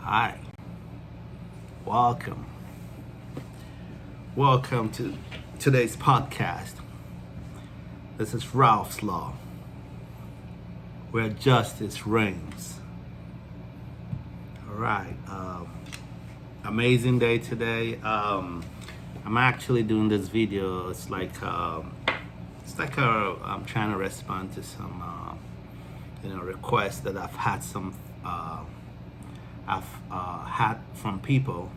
Hi, welcome. Welcome to today's podcast. This is Ralph's Law, where justice reigns. All right, amazing day today. I'm actually doing this video. I'm trying to respond to some, requests that I've had from people,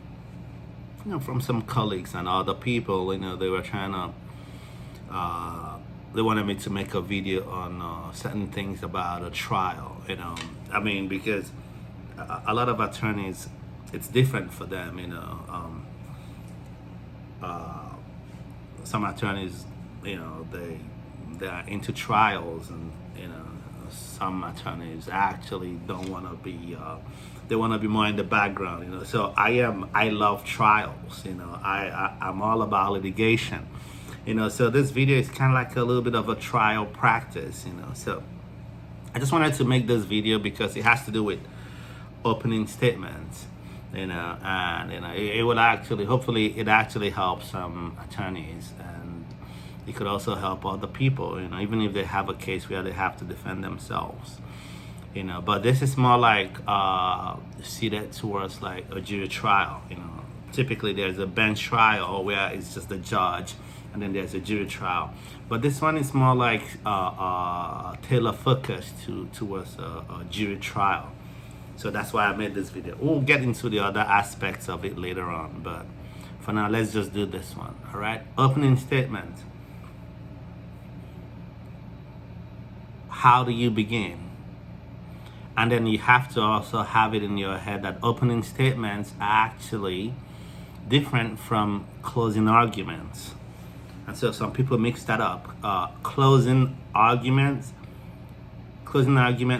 from some colleagues and other people. They were trying to, they wanted me to make a video on certain things about a trial. Because a lot of attorneys, it's different for them. Some attorneys, they are into trials, and some attorneys actually don't want to be. They want to be more in the background. So I love trials. I'm all about litigation. So this video is kind of like a little bit of a trial practice. So I just wanted to make this video because it has to do with opening statements. It would actually, hopefully, it actually helps some attorneys, and it could also help other people. Even if they have a case where they have to defend themselves. But this is more like seated towards like a jury trial. Typically there's a bench trial where it's just the judge, and then there's a jury trial. But this one is more like tailor focused towards a jury trial. So that's why I made this video. We'll get into the other aspects of it later on, but for now, let's just do this one. All right. Opening statement. How do you begin? And then you have to also have it in your head that opening statements are actually different from closing arguments. And so some people mix that up. Closing argument,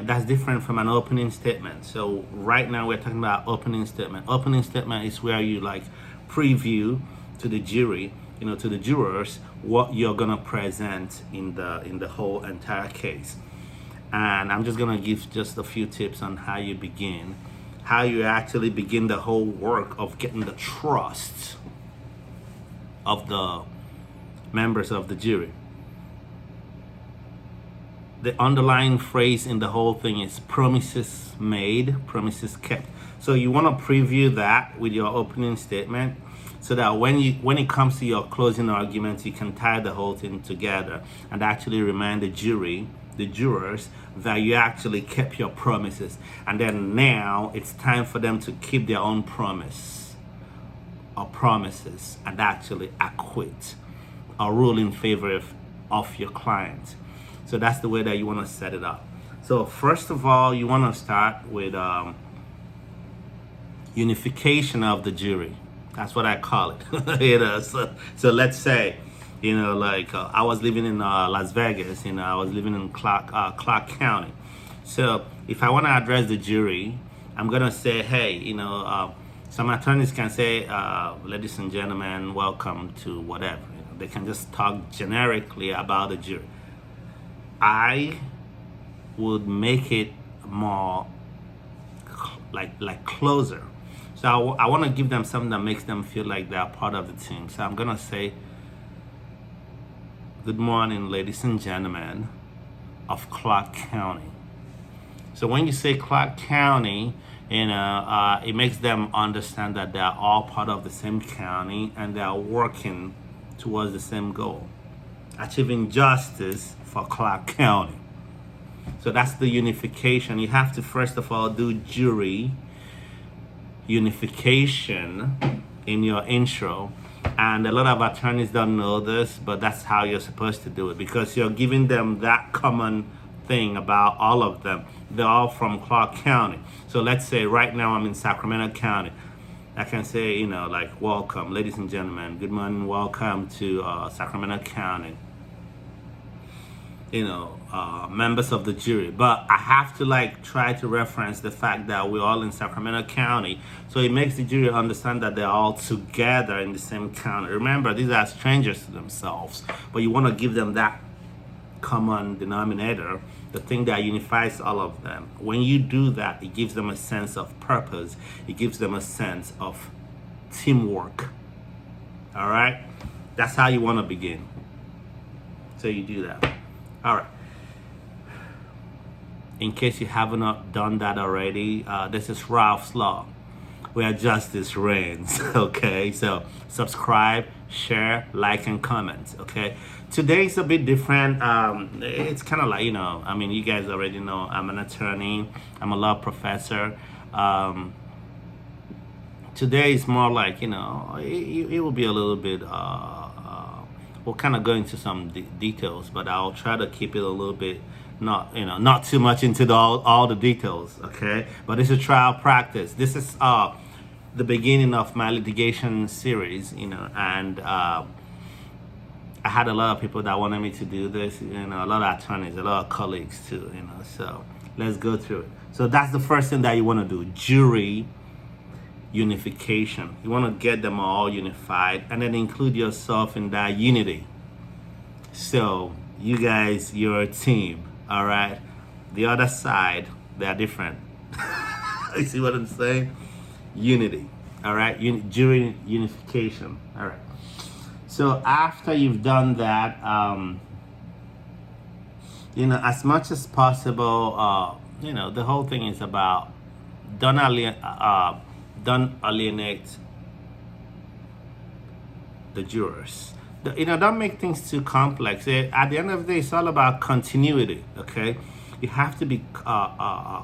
that's different from an opening statement. So right now we're talking about opening statement. Opening statement is where you like preview to the jury, to the jurors, what you're gonna present in the whole entire case. And I'm just gonna give just a few tips on how you begin, how you actually begin the whole work of getting the trust of the members of the jury. The underlying phrase in the whole thing is promises made, promises kept. So you want to preview that with your opening statement, so that when it comes to your closing arguments, you can tie the whole thing together and actually remind the jurors, that you actually kept your promises. And then now it's time for them to keep their own promise or promises and actually acquit or rule in favor of your client. So that's the way that you want to set it up. So first of all, you want to start with unification of the jury. That's what I call it. So let's say, I was living in Las Vegas. I was living in Clark County. So if I want to address the jury, I'm gonna say, hey, some attorneys can say, ladies and gentlemen, welcome to whatever. They can just talk generically about the jury. I would make it more like closer. So I want to give them something that makes them feel like they're part of the team. So I'm gonna say, good morning, ladies and gentlemen of Clark County. So when you say Clark County, it makes them understand that they're all part of the same county and they're working towards the same goal, achieving justice for Clark County. So that's the unification. You have to first of all do jury unification in your intro. And a lot of attorneys don't know this, but that's how you're supposed to do it, because you're giving them that common thing about all of them. They're all from Clark County. So let's say right now I'm in Sacramento County. I can say, welcome, ladies and gentlemen, good morning, welcome to Sacramento County. Members of the jury. But I have to try to reference the fact that we're all in Sacramento County. So it makes the jury understand that they're all together in the same county. Remember, these are strangers to themselves, but you want to give them that common denominator the thing that unifies all of them. When you do that, it gives them a sense of purpose. It gives them a sense of teamwork. All right? That's how you want to begin. So you do that. All right. In case you haven't done that already, this is Ralph's Law, where justice reigns. Okay, so subscribe, share, like, and comment. Okay, today's a bit different. It's kind of like, I mean, you guys already know I'm an attorney, I'm a law professor. Today is more like, it will be a little bit, we'll kind of go into some details, but I'll try to keep it a little bit, not too much into all the details. Okay, but it's a trial practice. This is the beginning of my litigation series, and I had a lot of people that wanted me to do this, a lot of attorneys, a lot of colleagues too, so let's go through it. So that's the first thing that you want to do: jury unification. You want to get them all unified and then include yourself in that unity. So you guys, you're a team. All right, the other side, they're different. You see what I'm saying? Unity. All right, jury unification. All right. So after you've done that, as much as possible, the whole thing is about don't alienate the jurors. Don't make things too complex. At the end of the day, it's all about continuity. Okay, you have to be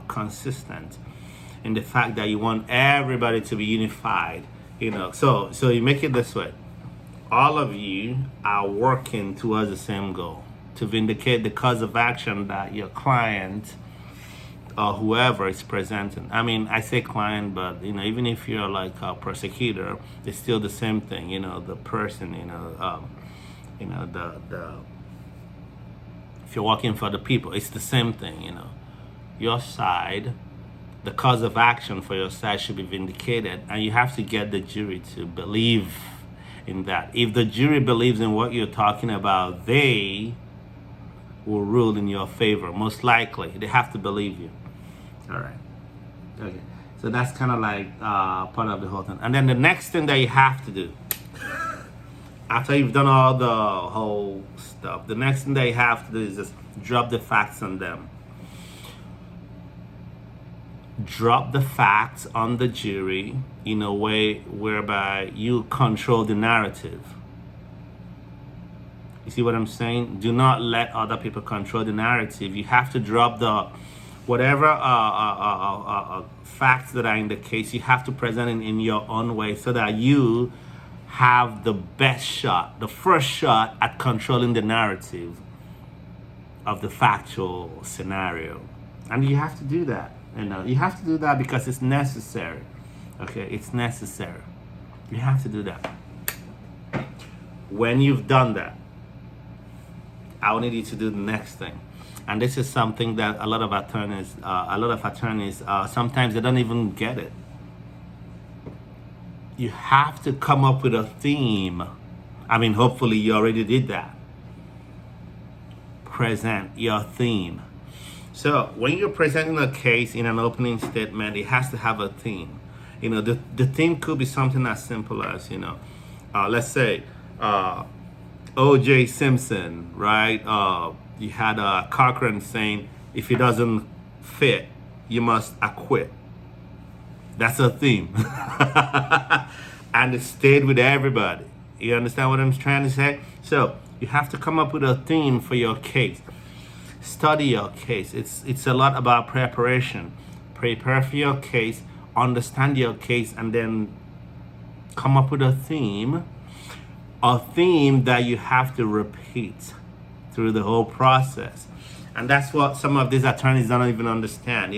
consistent in the fact that you want everybody to be unified. So you make it this way: all of you are working towards the same goal, to vindicate the cause of action that your client or whoever is presenting. I mean, I say client, but even if you're like a prosecutor, it's still the same thing. The person, if you're working for the people, it's the same thing. Your side, the cause of action for your side should be vindicated, and you have to get the jury to believe in that. If the jury believes in what you're talking about, they will rule in your favor. Most likely, they have to believe you. All right. Okay. So that's kind of like part of the whole thing. And then the next thing that you have to do, after you've done all the whole stuff, the next thing that you have to do is just drop the facts on them. Drop the facts on the jury in a way whereby you control the narrative. You see what I'm saying? Do not let other people control the narrative. You have to drop the whatever facts that are in the case. You have to present it in your own way so that you have the best shot, the first shot at controlling the narrative of the factual scenario. And you have to do that. You have to do that because it's necessary. Okay, it's necessary. You have to do that. When you've done that, I will need you to do the next thing. And this is something that a lot of attorneys, sometimes they don't even get it. You have to come up with a theme. I mean, hopefully you already did that. Present your theme. So when you're presenting a case in an opening statement, it has to have a theme. The theme could be something as simple as, let's say, O.J. Simpson, right? You had Cochran saying, if it doesn't fit, you must acquit. That's a theme. And it stayed with everybody. You understand what I'm trying to say? So you have to come up with a theme for your case. Study your case. It's a lot about preparation. Prepare for your case, understand your case, and then come up with a theme that you have to repeat through the whole process. And that's what some of these attorneys don't even understand.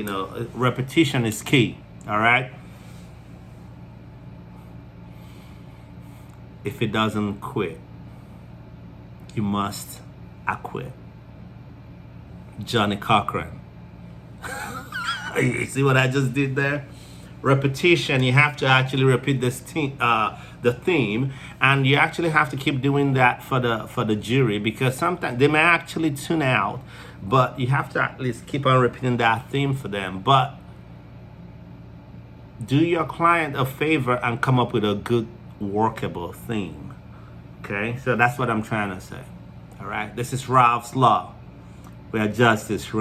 Repetition is key. All right. If it doesn't quit, you must acquit. Johnny Cochran. You see what I just did there? repetition, you have to actually repeat the theme, and you actually have to keep doing that for the jury, because sometimes they may actually tune out, but you have to at least keep on repeating that theme for them. But do your client a favor and come up with a good workable theme. Okay, so that's what I'm trying to say. All right, this is Ralph's Law, where justice reigns.